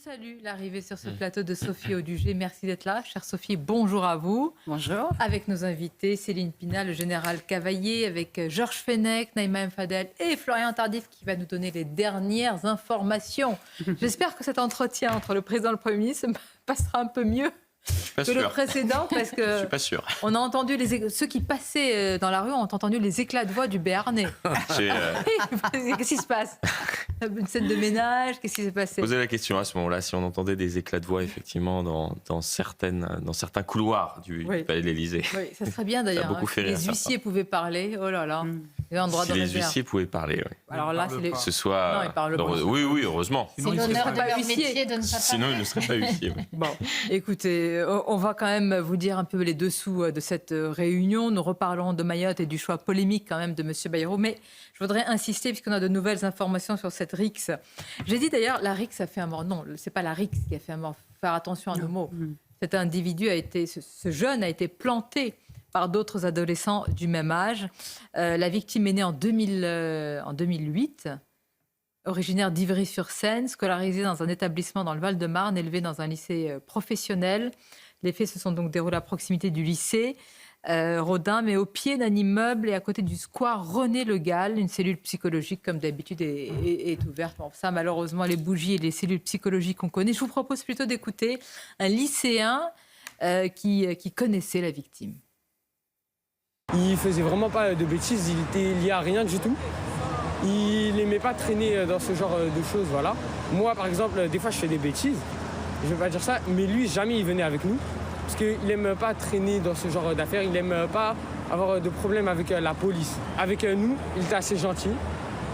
salue l'arrivée sur ce plateau de Sophie Audugé. Merci d'être là. Chère Sophie, bonjour à vous. Bonjour. Avec nos invités, Céline Pina, le général Cavaillé, avec Georges Fenech, Naïma M. Fadel et Florian Tardif qui va nous donner les dernières informations. J'espère que cet entretien entre le président et le Premier ministre passera un peu mieux que le précédent, parce que je suis pas sûr. On a entendu ceux qui passaient dans la rue ont entendu les éclats de voix du Béarnais. Qu'est-ce qui se passe? Une scène de ménage? Qu'est-ce qui s'est passé? Posez la question à ce moment-là, si on entendait des éclats de voix effectivement dans certains couloirs du Palais de l'Élysée. Oui, ça serait bien d'ailleurs. Les huissiers pouvaient parler. Oh là là. Si les huissiers pouvaient parler, oui. Alors là, c'est que ce soit. Non, ils parlent pas. Oui, heureusement. C'est l'honneur de leur métier de ne pas parler. Sinon, ils ne seraient pas huissiers. Oui. Bon, écoutez, on va quand même vous dire un peu les dessous de cette réunion. Nous reparlons de Mayotte et du choix polémique quand même de M. Bayrou. Mais je voudrais insister, puisqu'on a de nouvelles informations sur cette rixe. J'ai dit d'ailleurs, la rixe a fait un mort. Non, c'est pas la rixe qui a fait un mort. Faut faire attention à nos mots. Cet individu ce jeune a été planté par d'autres adolescents du même âge. La victime est née en 2008, originaire d'Ivry-sur-Seine, scolarisée dans un établissement dans le Val-de-Marne, élevée dans un lycée professionnel. Les faits se sont donc déroulés à proximité du lycée Rodin, mais au pied d'un immeuble et à côté du square René Le Gall. Une cellule psychologique, comme d'habitude, est ouverte. Bon, ça, malheureusement, les bougies et les cellules psychologiques qu'on connaît. Je vous propose plutôt d'écouter un lycéen qui connaissait la victime. Il faisait vraiment pas de bêtises, il était lié à rien du tout. Il n'aimait pas traîner dans ce genre de choses, voilà. Moi, par exemple, des fois, je fais des bêtises. Je vais pas dire ça, mais lui, jamais il venait avec nous. Parce qu'il n'aime pas traîner dans ce genre d'affaires, il n'aime pas avoir de problème avec la police. Avec nous, il était assez gentil.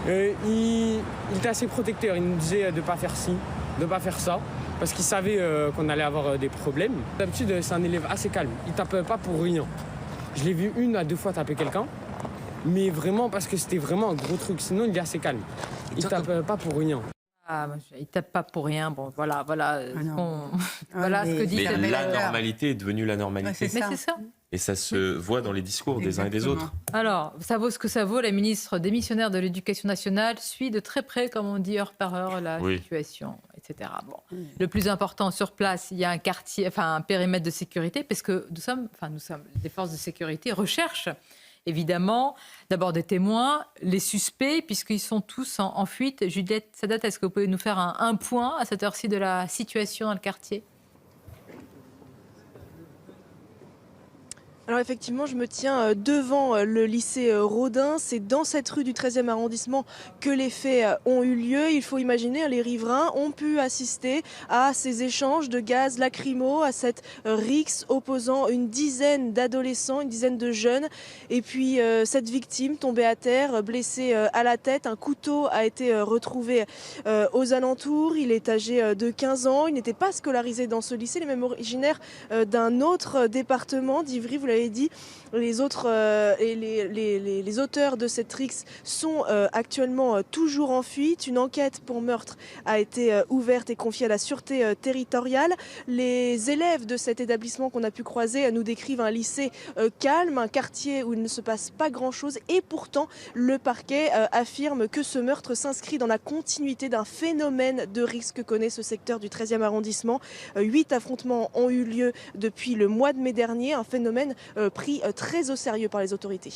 Il était assez protecteur, il nous disait de ne pas faire ci, de ne pas faire ça. Parce qu'il savait qu'on allait avoir des problèmes. D'habitude, c'est un élève assez calme, il ne tape pas pour rien. Je l'ai vu 1 à 2 fois taper quelqu'un, mais vraiment parce que c'était vraiment un gros truc. Sinon, il est assez calme. Il ne tape pas pour rien. Ah, il ne tape pas pour rien. Bon, voilà ce que dit. Mais la normalité est devenue la normalité. Mais c'est ça. Et ça se voit dans les discours des uns et des autres. Alors, ça vaut ce que ça vaut. La ministre démissionnaire de l'Éducation nationale suit de très près, comme on dit, heure par heure, la situation, etc. Bon. Le plus important sur place, il y a un quartier, un périmètre de sécurité, parce que nous sommes, les forces de sécurité recherchent évidemment d'abord des témoins, les suspects, puisqu'ils sont tous en fuite. Juliette Sadat, est-ce que vous pouvez nous faire un point à cette heure-ci de la situation dans le quartier ? Alors effectivement, je me tiens devant le lycée Rodin. C'est dans cette rue du 13e arrondissement que les faits ont eu lieu. Il faut imaginer, les riverains ont pu assister à ces échanges de gaz lacrymo, à cette rixe opposant une dizaine d'adolescents, une dizaine de jeunes. Et puis cette victime tombée à terre, blessée à la tête. Un couteau a été retrouvé aux alentours. Il est âgé de 15 ans. Il n'était pas scolarisé dans ce lycée. Il est même originaire d'un autre département d'Ivry. Vous l'avez dit, les autres et les auteurs de cette rixe sont actuellement toujours en fuite. Une enquête pour meurtre a été ouverte et confiée à la sûreté territoriale. Les élèves de cet établissement qu'on a pu croiser nous décrivent un lycée calme, un quartier où il ne se passe pas grand-chose, et pourtant le parquet affirme que ce meurtre s'inscrit dans la continuité d'un phénomène de rixe que connaît ce secteur du 13e arrondissement. 8 affrontements ont eu lieu depuis le mois de mai dernier, un phénomène pris très au sérieux par les autorités.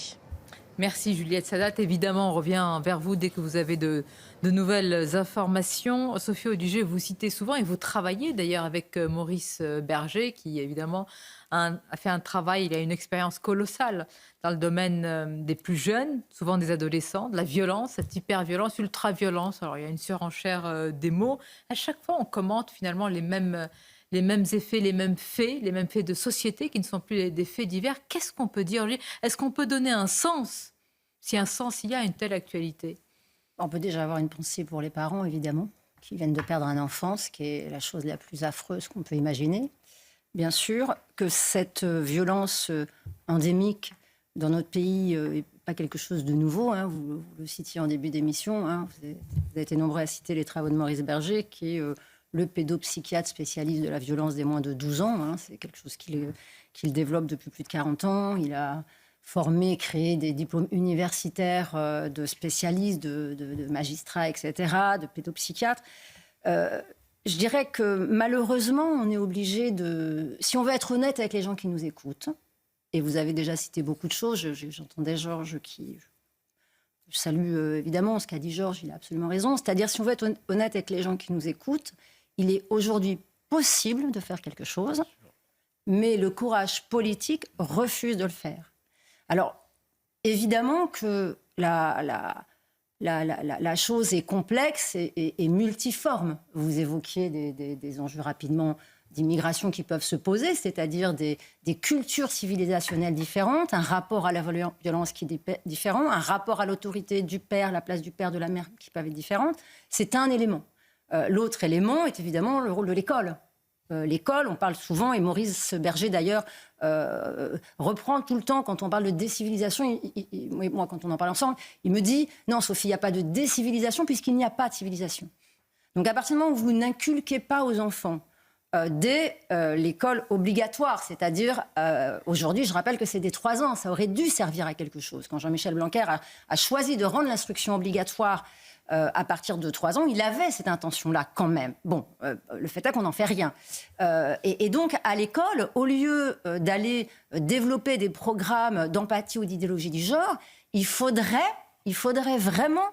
Merci Juliette Sadat. Évidemment, on revient vers vous dès que vous avez de nouvelles informations. Sophie Audugé, vous citez souvent, et vous travaillez d'ailleurs avec Maurice Berger, qui évidemment a fait un travail, il a une expérience colossale dans le domaine des plus jeunes, souvent des adolescents, de la violence, cette hyper-violence, ultra-violence. Alors il y a une surenchère des mots. À chaque fois, on commente finalement les mêmes effets, les mêmes faits de société qui ne sont plus des faits divers. Qu'est-ce qu'on peut dire aujourd'hui ? Est-ce qu'on peut donner un sens, si un sens il y a à une telle actualité ? On peut déjà avoir une pensée pour les parents, évidemment, qui viennent de perdre un enfant, ce qui est la chose la plus affreuse qu'on peut imaginer. Bien sûr que cette violence endémique dans notre pays n'est pas quelque chose de nouveau. Vous le citiez en début d'émission. Vous avez été nombreux à citer les travaux de Maurice Berger, qui est le pédopsychiatre spécialiste de la violence des moins de 12 ans. C'est quelque chose qu'il développe depuis plus de 40 ans. Il a formé, créé des diplômes universitaires de spécialistes, de magistrats, etc., de pédopsychiatres. je dirais que malheureusement, on est obligé de... Si on veut être honnête avec les gens qui nous écoutent, et vous avez déjà cité beaucoup de choses, j'entendais Georges qui... Je salue évidemment ce qu'a dit Georges, il a absolument raison. C'est-à-dire, si on veut être honnête avec les gens qui nous écoutent, il est aujourd'hui possible de faire quelque chose, mais le courage politique refuse de le faire. Alors, évidemment que la chose est complexe et multiforme. Vous évoquiez des enjeux rapidement d'immigration qui peuvent se poser, c'est-à-dire des cultures civilisationnelles différentes, un rapport à la violence qui est différent, un rapport à l'autorité du père, la place du père, de la mère qui peuvent être différentes. C'est un élément. L'autre élément est évidemment le rôle de l'école. L'école, on parle souvent, et Maurice Berger d'ailleurs reprend tout le temps quand on parle de décivilisation. Moi, quand on en parle ensemble, il me dit « Non, Sophie, il n'y a pas de décivilisation puisqu'il n'y a pas de civilisation. » Donc à partir du moment où vous n'inculquez pas aux enfants dès l'école obligatoire, c'est-à-dire aujourd'hui, je rappelle que c'est dès 3 ans, ça aurait dû servir à quelque chose. Quand Jean-Michel Blanquer a choisi de rendre l'instruction obligatoire à partir de 3 ans, il avait cette intention-là quand même. Bon, le fait est qu'on n'en fait rien. Et donc, à l'école, au lieu d'aller développer des programmes d'empathie ou d'idéologie du genre, il faudrait vraiment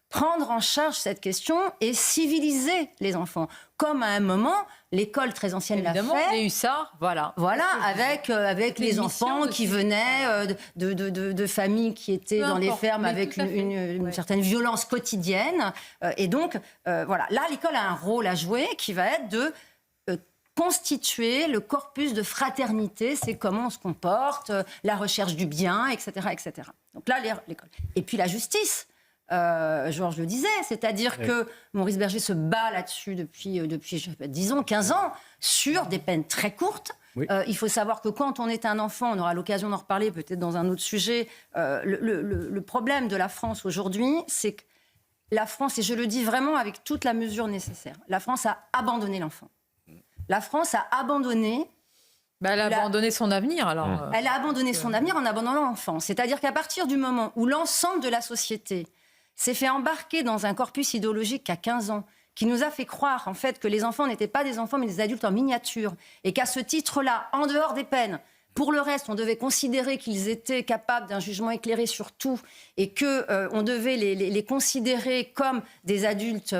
prendre en charge cette question et civiliser les enfants. Comme à un moment, l'école très ancienne l'a fait. Évidemment, les hussards, voilà. Voilà, avec les enfants qui venaient de familles qui étaient dans les fermes avec une certaine violence quotidienne. Et donc, voilà, là, l'école a un rôle à jouer qui va être de constituer le corpus de fraternité, c'est comment on se comporte, la recherche du bien, etc., etc. Donc là, l'école. Et puis la justice. Georges le disait, c'est-à-dire que Maurice Berger se bat là-dessus depuis disons 15 ans sur des peines très courtes. Oui. Il faut savoir que quand on est un enfant, on aura l'occasion d'en reparler peut-être dans un autre sujet, le problème de la France aujourd'hui, c'est que la France, et je le dis vraiment avec toute la mesure nécessaire, la France a abandonné l'enfant. La France a abandonné... elle a abandonné son avenir, alors. Elle a abandonné son avenir en abandonnant l'enfant. C'est-à-dire qu'à partir du moment où l'ensemble de la société s'est fait embarquer dans un corpus idéologique à 15 ans, qui nous a fait croire en fait que les enfants n'étaient pas des enfants mais des adultes en miniature, et qu'à ce titre-là, en dehors des peines, pour le reste, on devait considérer qu'ils étaient capables d'un jugement éclairé sur tout, et qu'on devait les considérer comme des adultes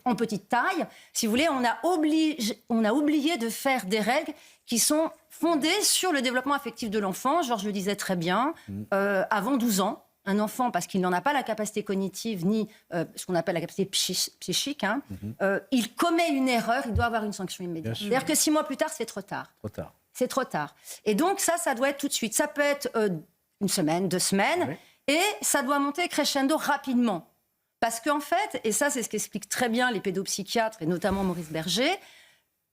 en petite taille. Si vous voulez, on a oublié de faire des règles qui sont fondées sur le développement affectif de l'enfant. Georges le disait très bien, avant 12 ans. Un enfant, parce qu'il n'en a pas la capacité cognitive ni ce qu'on appelle la capacité psychique, il commet une erreur, il doit avoir une sanction immédiate. C'est-à-dire que 6 mois plus tard, c'est trop tard. C'est trop tard. Et donc ça doit être tout de suite. Ça peut être 1 semaine, 2 semaines, et ça doit monter crescendo rapidement. Parce qu'en fait, et ça c'est ce qu'expliquent très bien les pédopsychiatres, et notamment Maurice Berger,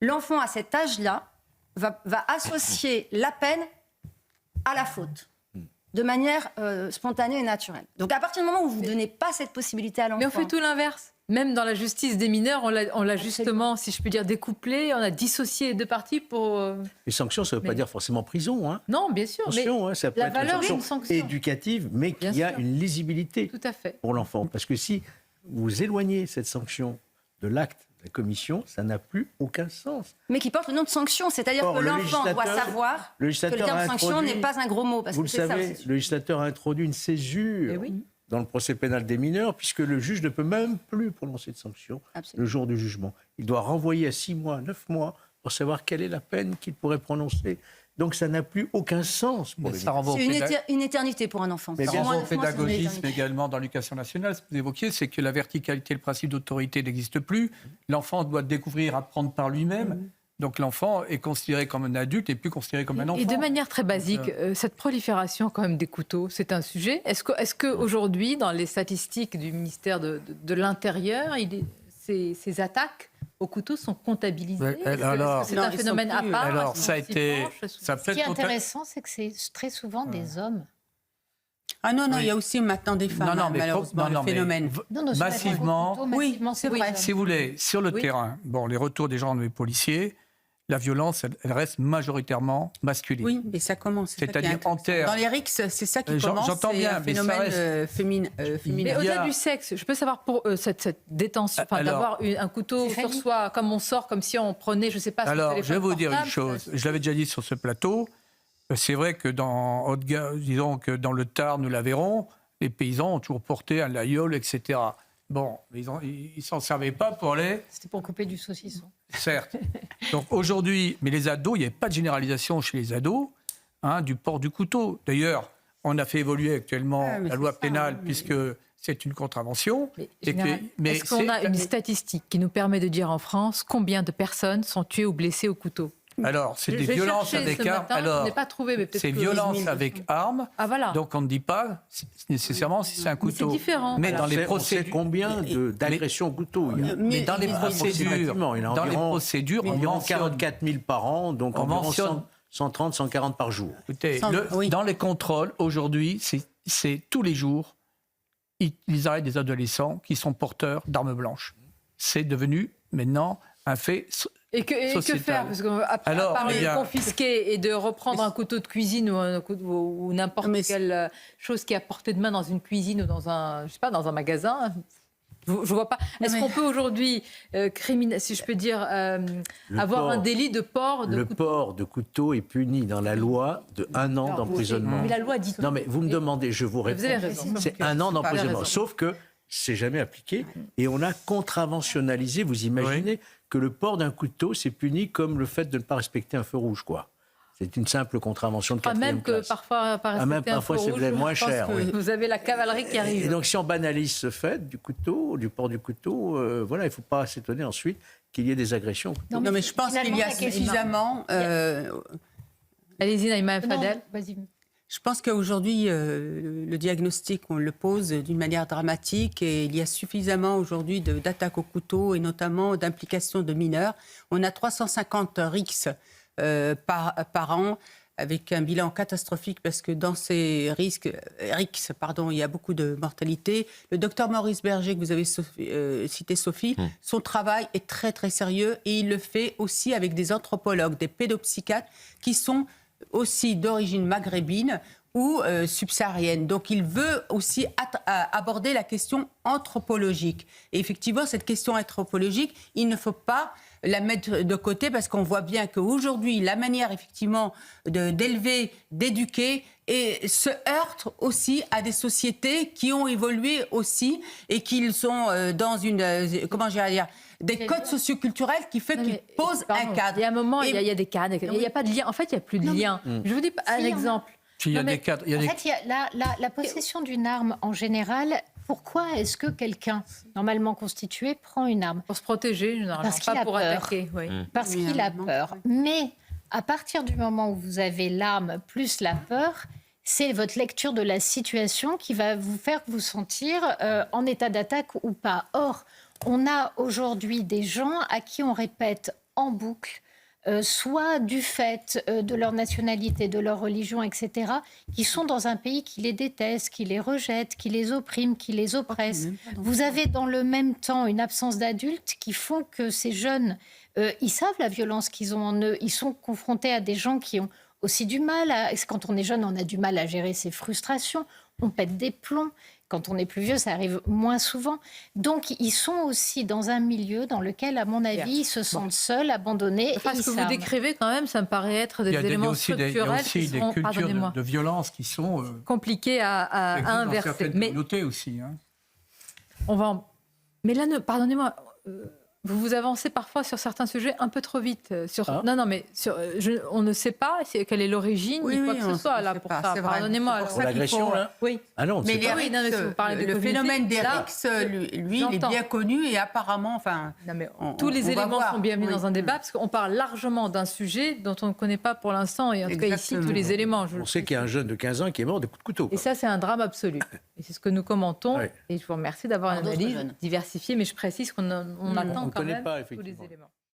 l'enfant à cet âge-là va associer la peine à la faute. De manière spontanée et naturelle. Donc à partir du moment où vous ne donnez pas cette possibilité à l'enfant... Mais on fait tout l'inverse. Même dans la justice des mineurs, on l'a justement, si je puis dire, découplé, on a dissocié les 2 parties pour... Les sanctions, ça ne veut pas dire forcément prison. Hein. Non, bien sûr. Attention, mais ça peut la être valeur une d'une sanction sanction éducative, mais qu'il y a une lisibilité tout à fait. Pour l'enfant. Parce que si vous éloignez cette sanction de l'acte, la commission, ça n'a plus aucun sens. Mais qui porte le nom de sanction, c'est-à-dire que l'enfant doit savoir que le terme sanction n'est pas un gros mot. Parce vous que le savez, le législateur a introduit une césure dans le procès pénal des mineurs, puisque le juge ne peut même plus prononcer de sanction le jour du jugement. Il doit renvoyer à 6 mois, 9 mois, pour savoir quelle est la peine qu'il pourrait prononcer. Donc ça n'a plus aucun sens pour les mineurs. C'est une éternité pour un enfant. Mais bien sûr, pédagogisme également dans l'éducation nationale, ce que vous évoquiez, c'est que la verticalité, le principe d'autorité n'existe plus. L'enfant doit découvrir, apprendre par lui-même. Donc l'enfant est considéré comme un adulte et plus considéré comme un enfant. Et de manière très basique, cette prolifération quand même des couteaux, c'est un sujet. Est-ce qu'aujourd'hui, dans les statistiques du ministère de l'Intérieur, ces attaques aux couteaux sont comptabilisées? Alors, c'est un phénomène à part. Alors, ça Ce qui est intéressant, c'est que c'est très souvent des hommes. Ah non, il y a aussi maintenant des femmes, malheureusement, le phénomène. Massivement, oui, c'est vrai. Si vous voulez, sur le terrain, les retours des gendarmes et des policiers, la violence, elle reste majoritairement masculine. Oui, mais ça commence. C'est-à-dire en terre. Dans les RICS, c'est ça qui commence. J'entends bien, un phénomène féminin. Mais au-delà du sexe, je peux savoir pour cette détention, d'avoir un couteau sur soi, comme on sort, comme si on prenait, je ne sais pas. Alors, je vais vous dire une chose. Je l'avais déjà dit sur ce plateau. C'est vrai que disons que dans le Tarn ou l'Aveyron, les paysans ont toujours porté un laïol, etc. Bon, ils s'en servaient pas pour aller... C'était pour couper du saucisson. Certes. Donc aujourd'hui, mais les ados, il n'y avait pas de généralisation chez les ados du port du couteau. D'ailleurs, on a fait évoluer actuellement la loi pénale puisque c'est une contravention. Est-ce qu'on a une statistique qui nous permet de dire en France combien de personnes sont tuées ou blessées au couteau ? Alors, c'est des violences avec armes. Alors, je n'ai pas trouvé, mais peut-être c'est violences avec armes. Ah, voilà. Donc, on ne dit pas nécessairement si c'est un couteau. C'est différent. Mais dans les procédures, on sait combien d'agressions au couteau il y a. Mais dans les procédures, environ 44 000 par an, donc environ 130, 140 par jour. Écoutez, dans les contrôles, aujourd'hui, c'est tous les jours, ils arrêtent des adolescents qui sont porteurs d'armes blanches. C'est devenu maintenant un fait. Et que faire? Parce qu'après, à part de confisquer et de reprendre un couteau de cuisine ou n'importe quelle chose qui est à portée de main dans une cuisine ou dans un magasin, je vois pas. Est-ce qu'on peut aujourd'hui, si je peux dire, avoir un délit de port de couteau? Le port de couteau est puni dans la loi de 1 an d'emprisonnement. Mais la loi dit... Non mais vous me demandez, je vous réponds. Vous avez raison. C'est 1 an d'emprisonnement. Sauf que c'est jamais appliqué et on a contraventionnalisé, vous imaginez que le port d'un couteau, c'est puni comme le fait de ne pas respecter un feu rouge, quoi. C'est une simple contravention de 4e classe. Même que parfois, pas respecter un feu rouge, c'est moins cher. Oui. Vous avez la cavalerie qui arrive. Et donc, si on banalise ce fait du couteau, du port du couteau, voilà, il ne faut pas s'étonner ensuite qu'il y ait des agressions. Non, mais je pense qu'il y a suffisamment... Allez-y, Naïma Fadel. Vas-y. Je pense qu'aujourd'hui, le diagnostic, on le pose d'une manière dramatique et il y a suffisamment aujourd'hui d'attaques au couteau et notamment d'implication de mineurs. On a 350 RICS par an avec un bilan catastrophique parce que dans ces RICS, il y a beaucoup de mortalité. Le docteur Maurice Berger, que vous avez cité, Sophie, son travail est très très sérieux et il le fait aussi avec des anthropologues, des pédopsychiatres qui sont aussi d'origine maghrébine ou subsaharienne. Donc il veut aussi aborder la question anthropologique. Et effectivement, cette question anthropologique, il ne faut pas la mettre de côté parce qu'on voit bien qu'aujourd'hui, la manière effectivement d'élever, d'éduquer se heurte aussi à des sociétés qui ont évolué aussi et qui sont dans des codes socioculturels qui fait qu'ils posent un cadre. Il y a un moment, il y a des cadres. Il n'y a pas de lien. En fait, il n'y a plus de lien. Je vous dis un exemple. Il y a des cadres. En fait, la possession d'une arme en général. Pourquoi est-ce que quelqu'un, normalement constitué, prend une arme? Pour se protéger, généralement, pas pour attaquer. Oui. Parce qu'il a peur. Mais à partir du moment où vous avez l'arme plus la peur, c'est votre lecture de la situation qui va vous faire vous sentir en état d'attaque ou pas. Or, on a aujourd'hui des gens à qui on répète en boucle, soit du fait de leur nationalité, de leur religion, etc., qui sont dans un pays qui les déteste, qui les rejette, qui les opprime, qui les oppresse. Vous avez dans le même temps une absence d'adultes qui font que ces jeunes, ils savent la violence qu'ils ont en eux, ils sont confrontés à des gens qui ont aussi du mal. Quand on est jeune, on a du mal à gérer ses frustrations, on pète des plombs. Quand on est plus vieux, ça arrive moins souvent. Donc, ils sont aussi dans un milieu dans lequel, à mon avis, ils se sentent seuls, abandonnés. Enfin, ce que vous décrivez, quand même, ça me paraît être des éléments structurels. Il y a aussi des cultures de violence qui sont compliquées à inverser. Dans certaines communautés aussi. Mais là, pardonnez-moi. Vous vous avancez parfois sur certains sujets un peu trop vite. Non, mais on ne sait pas quelle est l'origine ni quoi que ce soit là pour ça. Pardonnez-moi. Pour l'agression, là. Oui. Ah non, mais le phénomène des RICS, lui, il est bien connu et apparemment, tous les éléments sont bienvenus dans un débat parce qu'on parle largement d'un sujet dont on ne connaît pas pour l'instant et en tout cas ici tous les éléments. On sait qu'il y a un jeune de 15 ans qui est mort de coups de couteau. Et ça, c'est un drame absolu. Et c'est ce que nous commentons. Et je vous remercie d'avoir une analyse diversifiée, mais je précise qu'on attend quand même tous les éléments.